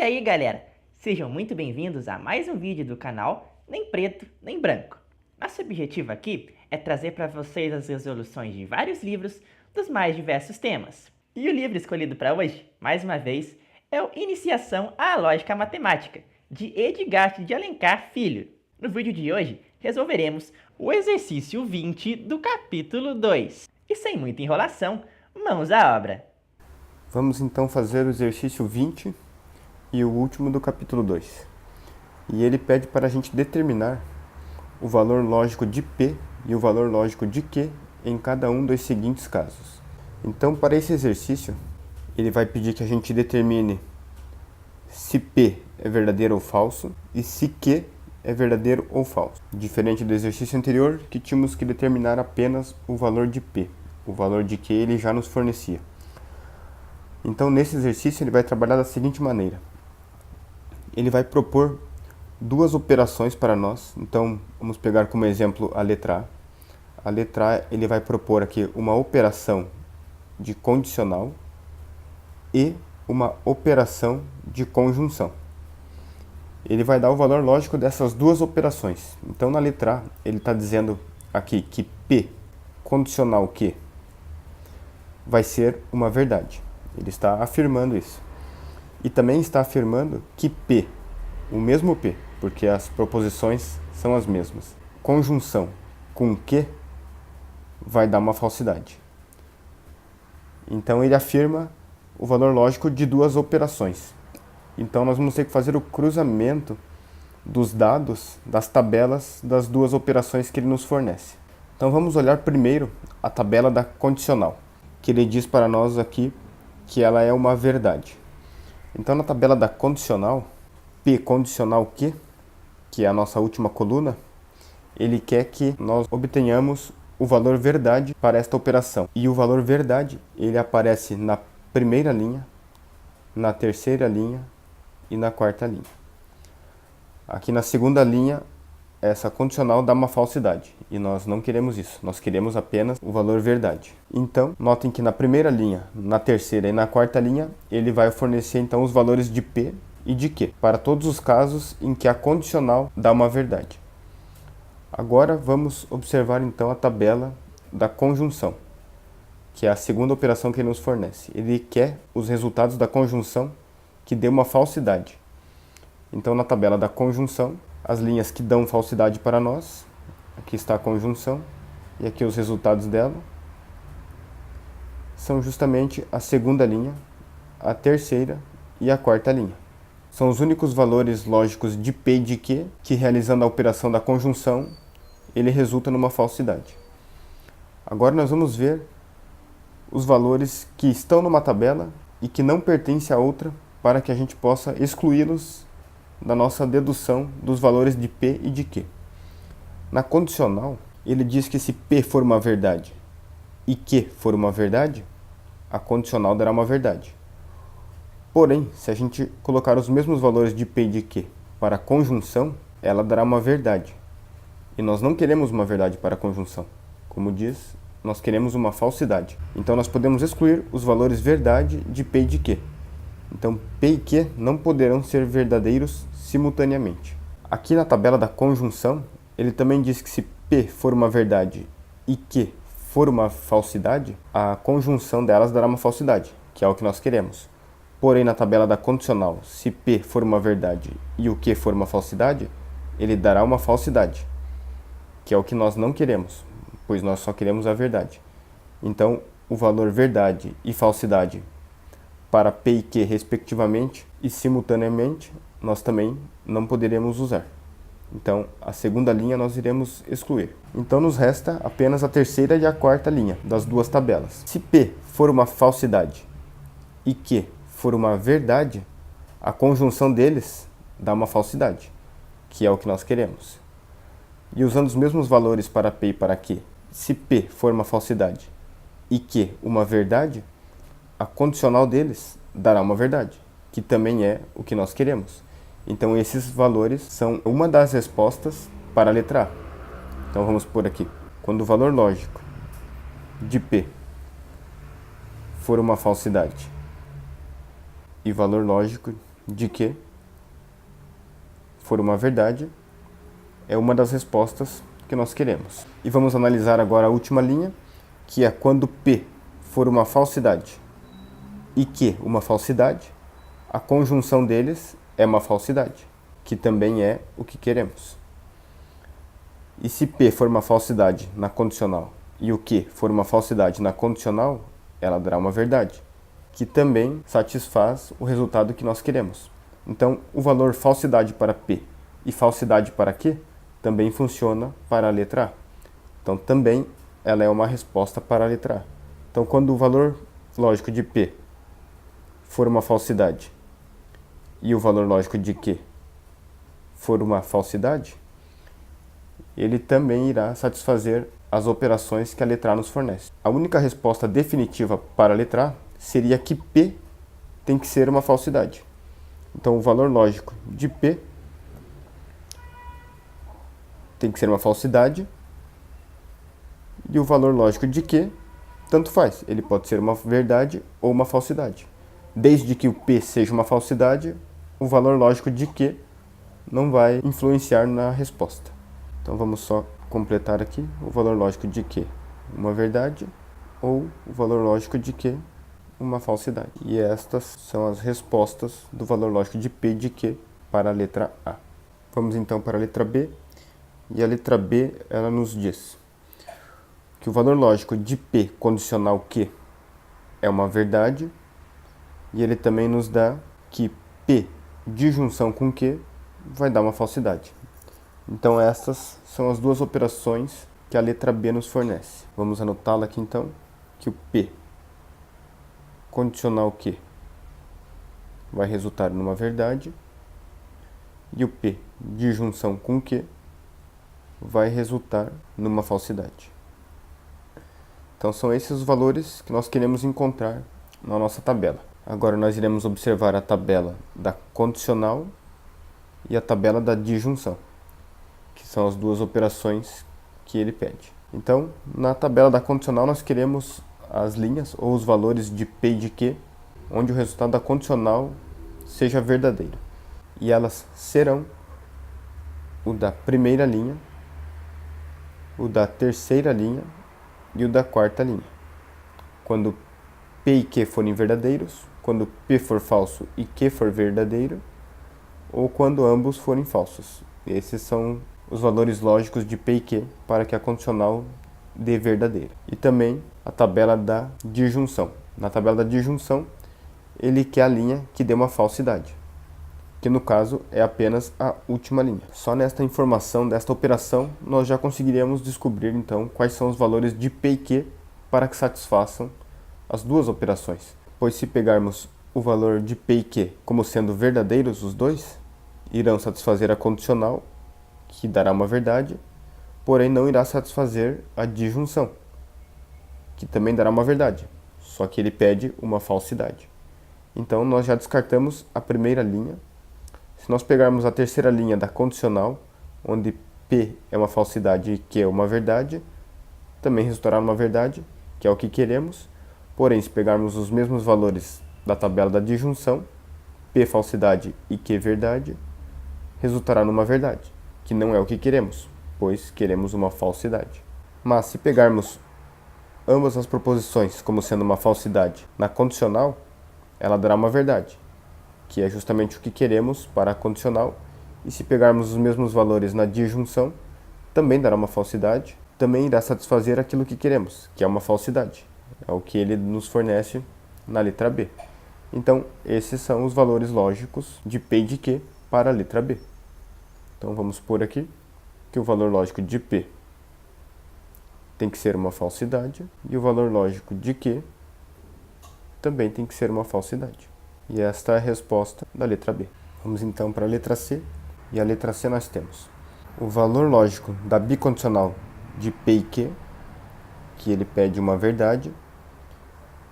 aí galera, sejam muito bem-vindos a mais um vídeo do canal Nem Preto Nem Branco. Nosso objetivo aqui é trazer para vocês as resoluções de vários livros dos mais diversos temas. E o livro escolhido para hoje, mais uma vez, é o Iniciação à Lógica Matemática, de Edgar de Alencar Filho. No vídeo de hoje, resolveremos o exercício 20 do capítulo 2. E sem muita enrolação, mãos à obra! Vamos então fazer o exercício 20 e o último do capítulo 2. E ele pede para a gente determinar o valor lógico de P e o valor lógico de Q em cada um dos seguintes casos. Então, para esse exercício, ele vai pedir que a gente determine se P é verdadeiro ou falso e se Q é verdadeiro ou falso. Diferente do exercício anterior, que tínhamos que determinar apenas o valor de P. O valor de Q ele já nos fornecia. Então, nesse exercício, ele vai trabalhar da seguinte maneira. Ele vai propor duas operações para nós. Então, vamos pegar como exemplo a letra A. A letra A, ele vai propor aqui uma operação de condicional e uma operação de conjunção. Ele vai dar o valor lógico dessas duas operações. Então, na letra A, ele está dizendo aqui que P condicional Q vai ser uma verdade. Ele está afirmando isso. E também está afirmando que P, o mesmo P, porque as proposições são as mesmas, conjunção com Q vai dar uma falsidade. Então ele afirma o valor lógico de duas operações. Então nós vamos ter que fazer o cruzamento dos dados das tabelas das duas operações que ele nos fornece. Então vamos olhar primeiro a tabela da condicional, que ele diz para nós aqui que ela é uma verdade. Então, na tabela da condicional, P condicional Q, que é a nossa última coluna, ele quer que nós obtenhamos o valor verdade para esta operação. E o valor verdade, ele aparece na primeira linha, na terceira linha e na quarta linha. Aqui na segunda linha, essa condicional dá uma falsidade, e nós não queremos isso, nós queremos apenas o valor verdade. Então, notem que na primeira linha, na terceira e na quarta linha, ele vai fornecer então os valores de P e de Q, para todos os casos em que a condicional dá uma verdade. Agora vamos observar então a tabela da conjunção, que é a segunda operação que ele nos fornece. Ele quer os resultados da conjunção que dê uma falsidade. Então, na tabela da conjunção, as linhas que dão falsidade para nós, aqui está a conjunção, e aqui os resultados dela, são justamente a segunda linha, a terceira e a quarta linha. São os únicos valores lógicos de P e de Q que, realizando a operação da conjunção, ele resulta numa falsidade. Agora nós vamos ver os valores que estão numa tabela e que não pertencem a outra, para que a gente possa excluí-los da nossa dedução dos valores de P e de Q. Na condicional, ele diz que se P for uma verdade e Q for uma verdade, a condicional dará uma verdade. Porém, se a gente colocar os mesmos valores de P e de Q para a conjunção, ela dará uma verdade. E nós não queremos uma verdade para a conjunção. Como diz, nós queremos uma falsidade. Então nós podemos excluir os valores verdade de P e de Q. Então, P e Q não poderão ser verdadeiros simultaneamente. Aqui na tabela da conjunção, ele também diz que se P for uma verdade e Q for uma falsidade, a conjunção delas dará uma falsidade, que é o que nós queremos. Porém, na tabela da condicional, se P for uma verdade e o Q for uma falsidade, ele dará uma falsidade, que é o que nós não queremos, pois nós só queremos a verdade. Então, o valor verdade e falsidade para P e Q respectivamente e simultaneamente nós também não poderemos usar. Então a segunda linha nós iremos excluir. Então nos resta apenas a terceira e a quarta linha das duas tabelas. Se P for uma falsidade e Q for uma verdade, a conjunção deles dá uma falsidade, que é o que nós queremos. E usando os mesmos valores para P e para Q, se P for uma falsidade e Q uma verdade, a condicional deles dará uma verdade, que também é o que nós queremos. Então esses valores são uma das respostas para a letra A. Então vamos por aqui. Quando o valor lógico de P for uma falsidade e valor lógico de Q for uma verdade, é uma das respostas que nós queremos. E vamos analisar agora a última linha, que é quando P for uma falsidade e Q uma falsidade, a conjunção deles é uma falsidade, que também é o que queremos. E se P for uma falsidade na condicional e o Q for uma falsidade na condicional, ela dará uma verdade, que também satisfaz o resultado que nós queremos. Então, o valor falsidade para P e falsidade para Q também funciona para a letra A. Então, também ela é uma resposta para a letra A. Então, quando o valor lógico de P for uma falsidade e o valor lógico de Q for uma falsidade, ele também irá satisfazer as operações que a letra A nos fornece. A única resposta definitiva para a letra A seria que P tem que ser uma falsidade. Então, o valor lógico de P tem que ser uma falsidade e o valor lógico de Q, tanto faz. Ele pode ser uma verdade ou uma falsidade. Desde que o P seja uma falsidade, o valor lógico de Q não vai influenciar na resposta. Então, vamos só completar aqui o valor lógico de Q, uma verdade, ou o valor lógico de Q, uma falsidade. E estas são as respostas do valor lógico de P e de Q para a letra A. Vamos então para a letra B. E a letra B, ela nos diz que o valor lógico de P condicional Q é uma verdade, e ele também nos dá que P de junção com Q vai dar uma falsidade. Então, estas são as duas operações que a letra B nos fornece. Vamos anotá-la aqui então, que o P condicional Q vai resultar numa verdade e o P de junção com Q vai resultar numa falsidade. Então, são esses os valores que nós queremos encontrar na nossa tabela. Agora, nós iremos observar a tabela da condicional e a tabela da disjunção, que são as duas operações que ele pede. Então, na tabela da condicional, nós queremos as linhas ou os valores de P e de Q, onde o resultado da condicional seja verdadeiro. E elas serão o da primeira linha, o da terceira linha e o da quarta linha. Quando P e Q forem verdadeiros, quando P for falso e Q for verdadeiro, ou quando ambos forem falsos. Esses são os valores lógicos de P e Q para que a condicional dê verdadeira. E também a tabela da disjunção. Na tabela da disjunção, ele quer a linha que dê uma falsidade, que no caso é apenas a última linha. Só nesta informação, desta operação, nós já conseguiríamos descobrir então quais são os valores de P e Q para que satisfaçam as duas operações. Pois se pegarmos o valor de P e Q como sendo verdadeiros os dois, irão satisfazer a condicional, que dará uma verdade, porém não irá satisfazer a disjunção, que também dará uma verdade, só que ele pede uma falsidade. Então, nós já descartamos a primeira linha. Se nós pegarmos a terceira linha da condicional, onde P é uma falsidade e Q é uma verdade, também resultará numa verdade, que é o que queremos. Porém, se pegarmos os mesmos valores da tabela da disjunção, P falsidade e Q verdade, resultará numa verdade, que não é o que queremos, pois queremos uma falsidade. Mas se pegarmos ambas as proposições como sendo uma falsidade na condicional, ela dará uma verdade, que é justamente o que queremos para a condicional. E se pegarmos os mesmos valores na disjunção, também dará uma falsidade, também irá satisfazer aquilo que queremos, que é uma falsidade. É o que ele nos fornece na letra B. Então, esses são os valores lógicos de P e de Q para a letra B. Então, vamos pôr aqui que o valor lógico de P tem que ser uma falsidade e o valor lógico de Q também tem que ser uma falsidade. E esta é a resposta da letra B. Vamos então para a letra C. E a letra C nós temos o valor lógico da bicondicional de P e Q, que ele pede uma verdade,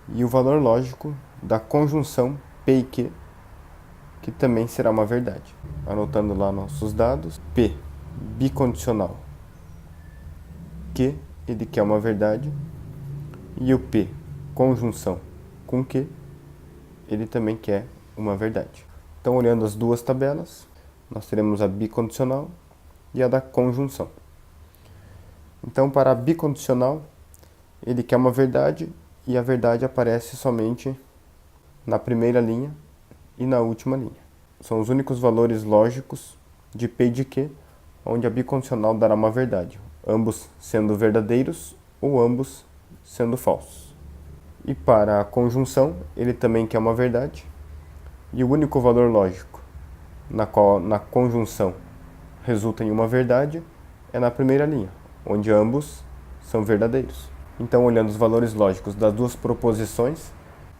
e o valor lógico da conjunção P e Q, que também será uma verdade. Anotando lá nossos dados, P bicondicional Q, ele quer uma verdade, e o P conjunção com Q, ele também quer uma verdade. Então, olhando as duas tabelas, nós teremos a bicondicional e a da conjunção. Então, para a bicondicional, ele quer uma verdade e a verdade aparece somente na primeira linha e na última linha. São os únicos valores lógicos de P e de Q, onde a bicondicional dará uma verdade, ambos sendo verdadeiros ou ambos sendo falsos. E para a conjunção, ele também quer uma verdade, e o único valor lógico na qual na conjunção resulta em uma verdade é na primeira linha, onde ambos são verdadeiros. Então, olhando os valores lógicos das duas proposições,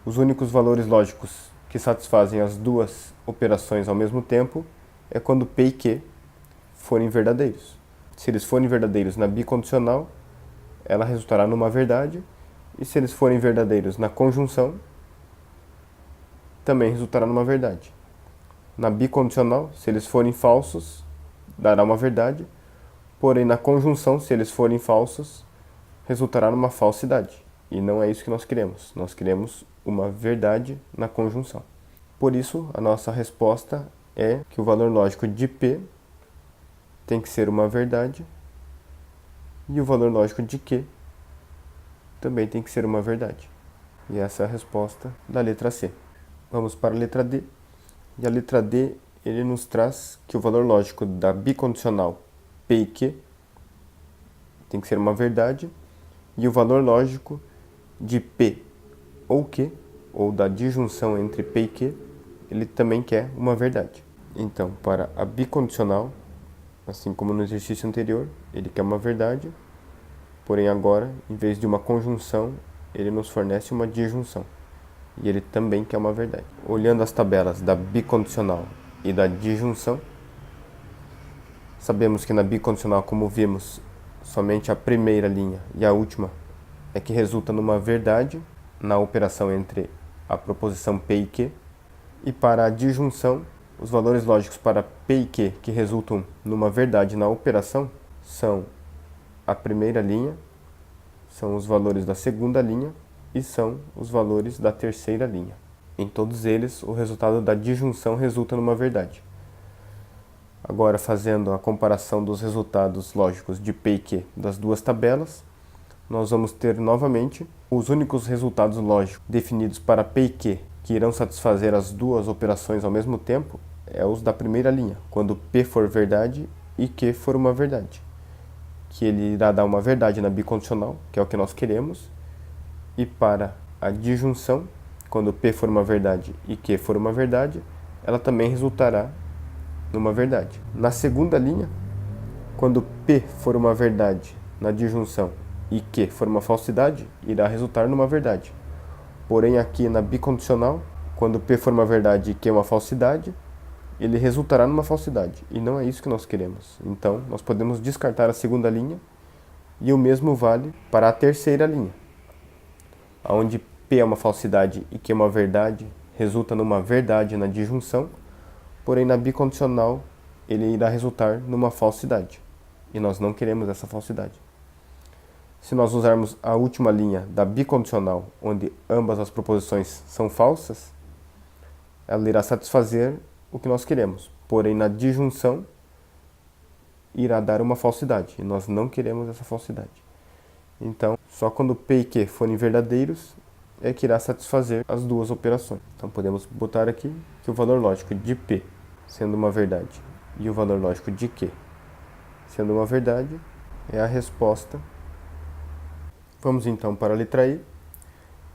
os únicos valores lógicos que satisfazem as duas operações ao mesmo tempo é quando P e Q forem verdadeiros. Se eles forem verdadeiros na bicondicional, ela resultará numa verdade, e se eles forem verdadeiros na conjunção, também resultará numa verdade. Na bicondicional, se eles forem falsos, dará uma verdade, porém na conjunção, se eles forem falsos, resultará numa falsidade. E não é isso que nós queremos. Nós queremos uma verdade na conjunção. Por isso, a nossa resposta é que o valor lógico de P tem que ser uma verdade e o valor lógico de Q também tem que ser uma verdade. E essa é a resposta da letra C. Vamos para a letra D. E a letra D, ele nos traz que o valor lógico da bicondicional P e Q tem que ser uma verdade e o valor lógico de P ou Q, ou da disjunção entre P e Q, ele também quer uma verdade. Então, para a bicondicional, assim como no exercício anterior, ele quer uma verdade, porém agora, em vez de uma conjunção, ele nos fornece uma disjunção. E ele também quer uma verdade. Olhando as tabelas da bicondicional e da disjunção, sabemos que na bicondicional, como vimos, somente a primeira linha e a última é que resulta numa verdade na operação entre a proposição P e Q. E para a disjunção, os valores lógicos para P e Q que resultam numa verdade na operação são a primeira linha, são os valores da segunda linha e são os valores da terceira linha. Em todos eles, o resultado da disjunção resulta numa verdade. Agora, fazendo a comparação dos resultados lógicos de P e Q das duas tabelas, nós vamos ter novamente os únicos resultados lógicos definidos para P e Q que irão satisfazer as duas operações ao mesmo tempo é os da primeira linha, quando P for verdade e Q for uma verdade, que ele irá dar uma verdade na bicondicional, que é o que nós queremos, e para a disjunção, quando P for uma verdade e Q for uma verdade, ela também resultará numa verdade. Na segunda linha, quando P for uma verdade na disjunção e Q for uma falsidade, irá resultar numa verdade. Porém, aqui na bicondicional, quando P for uma verdade e Q uma falsidade, ele resultará numa falsidade. E não é isso que nós queremos. Então, nós podemos descartar a segunda linha e o mesmo vale para a terceira linha, onde P é uma falsidade e Q é uma verdade, resulta numa verdade na disjunção, porém na bicondicional ele irá resultar numa falsidade. E nós não queremos essa falsidade. Se nós usarmos a última linha da bicondicional, onde ambas as proposições são falsas, ela irá satisfazer o que nós queremos. Porém, na disjunção, irá dar uma falsidade. E nós não queremos essa falsidade. Então, só quando P e Q forem verdadeiros, é que irá satisfazer as duas operações. Então, podemos botar aqui que o valor lógico de P, sendo uma verdade, e o valor lógico de Q, sendo uma verdade, é a resposta. Vamos então para a letra E.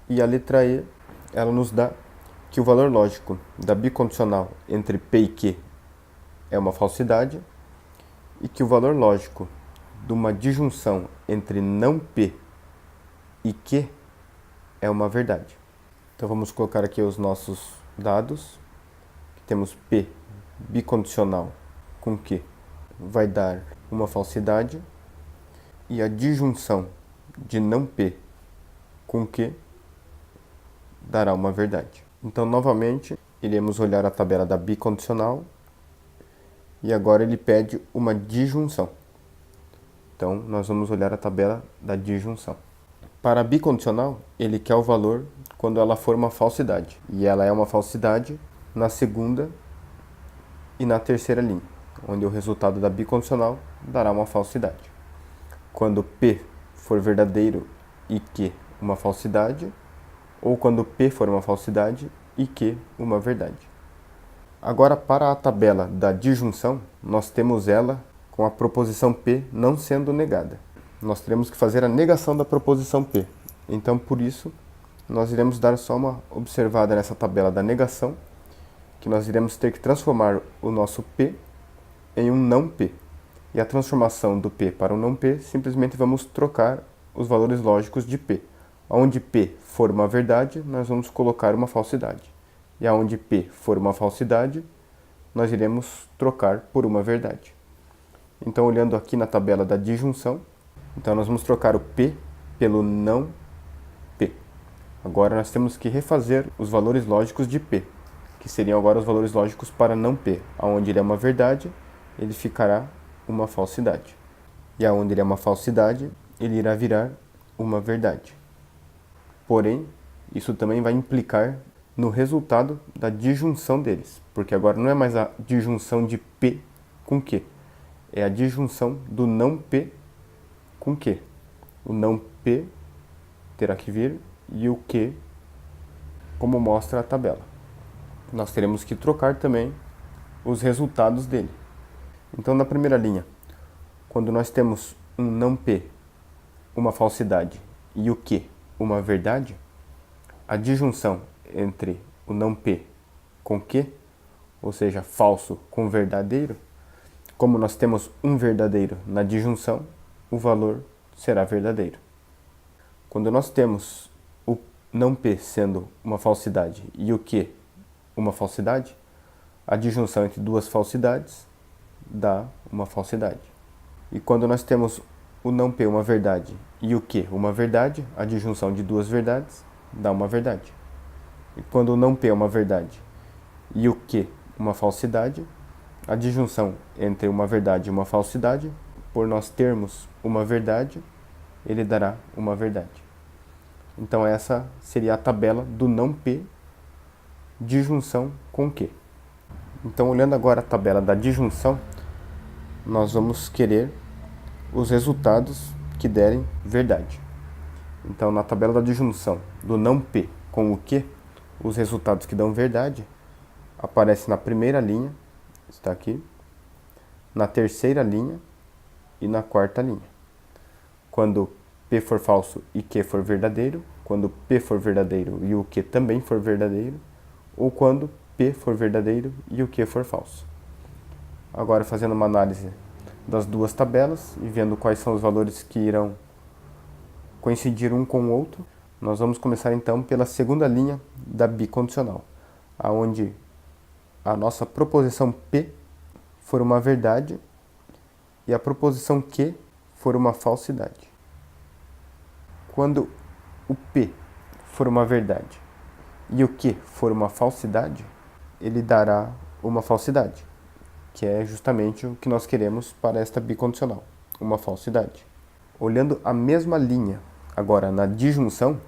E a letra E, ela nos dá que o valor lógico da bicondicional entre P e Q é uma falsidade e que o valor lógico de uma disjunção entre não P e Q é uma verdade. Então vamos colocar aqui os nossos dados. Temos P bicondicional com Q vai dar uma falsidade e a disjunção de não P com Q dará uma verdade. Então, novamente, iremos olhar a tabela da bicondicional e agora ele pede uma disjunção. Então, nós vamos olhar a tabela da disjunção. Para a bicondicional, ele quer o valor quando ela for uma falsidade. E ela é uma falsidade na segunda e na terceira linha, onde o resultado da bicondicional dará uma falsidade. Quando P for verdadeiro e Q uma falsidade, ou quando P for uma falsidade e Q uma verdade. Agora, para a tabela da disjunção, nós temos ela com a proposição P não sendo negada. Nós teremos que fazer a negação da proposição P. Então, por isso, nós iremos dar só uma observada nessa tabela da negação, que nós iremos ter que transformar o nosso P em um não P. E a transformação do P para um não P, simplesmente vamos trocar os valores lógicos de P. Onde P for uma verdade, nós vamos colocar uma falsidade. E aonde P for uma falsidade, nós iremos trocar por uma verdade. Então, olhando aqui na tabela da disjunção, então nós vamos trocar o P pelo não P. Agora nós temos que refazer os valores lógicos de P, que seriam agora os valores lógicos para não P. Aonde ele é uma verdade, ele ficará uma falsidade. E aonde ele é uma falsidade, ele irá virar uma verdade. Porém, isso também vai implicar no resultado da disjunção deles, porque agora não é mais a disjunção de P com Q, é a disjunção do não P com Q. O não P terá que vir e o Q, como mostra a tabela. Nós teremos que trocar também os resultados dele. Então, na primeira linha, quando nós temos um não P, uma falsidade, e o Q, uma verdade, a disjunção entre o não P com Q, ou seja, falso com verdadeiro, como nós temos um verdadeiro na disjunção, o valor será verdadeiro. Quando nós temos o não P sendo uma falsidade e o Q uma falsidade, a disjunção entre duas falsidades dá uma falsidade. E quando nós temos o não P uma verdade e o Q uma verdade, a disjunção de duas verdades dá uma verdade. E quando o não P é uma verdade e o Q uma falsidade, a disjunção entre uma verdade e uma falsidade, por nós termos uma verdade, ele dará uma verdade. Então essa seria a tabela do não P disjunção com Q. Então, olhando agora a tabela da disjunção, nós vamos querer os resultados que derem verdade. Então, na tabela da disjunção do não P com o Q, os resultados que dão verdade aparecem na primeira linha, está aqui, na terceira linha e na quarta linha. Quando P for falso e Q for verdadeiro, quando P for verdadeiro e o Q também for verdadeiro, ou quando P for verdadeiro e o Q for falso. Agora, fazendo uma análise das duas tabelas e vendo quais são os valores que irão coincidir um com o outro, nós vamos começar então pela segunda linha da bicondicional, aonde a nossa proposição P for uma verdade e a proposição Q for uma falsidade. Quando o P for uma verdade e o Q for uma falsidade, ele dará uma falsidade, que é justamente o que nós queremos para esta bicondicional, uma falsidade. Olhando a mesma linha agora na disjunção,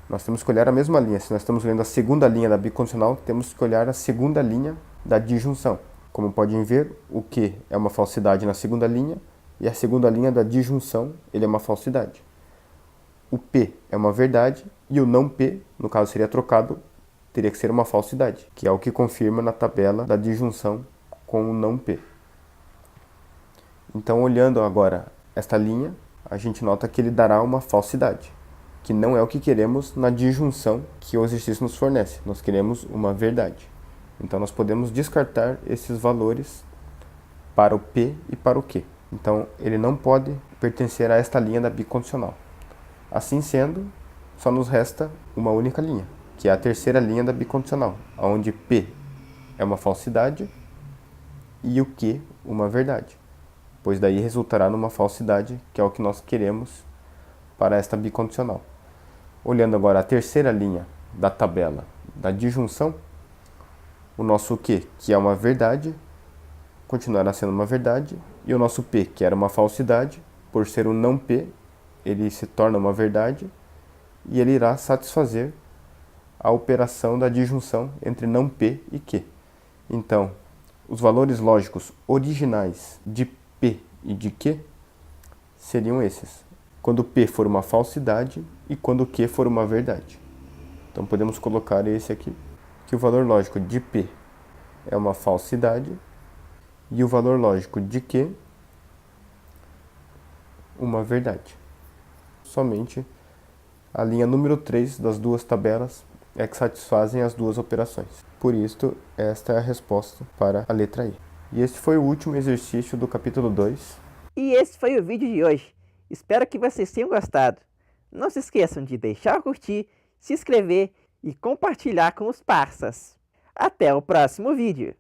nós temos que olhar a mesma linha. Se nós estamos olhando a segunda linha da bicondicional, temos que olhar a segunda linha da disjunção. Como podem ver, o Q é uma falsidade na segunda linha e a segunda linha da disjunção ele é uma falsidade. O P é uma verdade e o não P, no caso seria trocado, teria que ser uma falsidade, que é o que confirma na tabela da disjunção com o não P. Então, olhando agora esta linha, a gente nota que ele dará uma falsidade, que não é o que queremos na disjunção que o exercício nos fornece. Nós queremos uma verdade. Então, nós podemos descartar esses valores para o P e para o Q. Então, ele não pode pertencer a esta linha da bicondicional. Assim sendo, só nos resta uma única linha, que é a terceira linha da bicondicional, onde P é uma falsidade e o Q uma verdade, pois daí resultará numa falsidade, que é o que nós queremos para esta bicondicional. Olhando agora a terceira linha da tabela da disjunção, o nosso Q, que é uma verdade, continuará sendo uma verdade, e o nosso P, que era uma falsidade, por ser um não P, ele se torna uma verdade, e ele irá satisfazer a operação da disjunção entre não P e Q. Então, Os valores lógicos originais de P e de Q seriam esses. Quando P for uma falsidade e quando Q for uma verdade. Então podemos colocar esse aqui, que o valor lógico de P é uma falsidade e o valor lógico de Q uma verdade. Somente a linha número 3 das duas tabelas é que satisfazem as duas operações. Por isso, esta é a resposta para a letra I. E este foi o último exercício do capítulo 2. E esse foi o vídeo de hoje. Espero que vocês tenham gostado. Não se esqueçam de deixar o curtir, se inscrever e compartilhar com os parças. Até o próximo vídeo.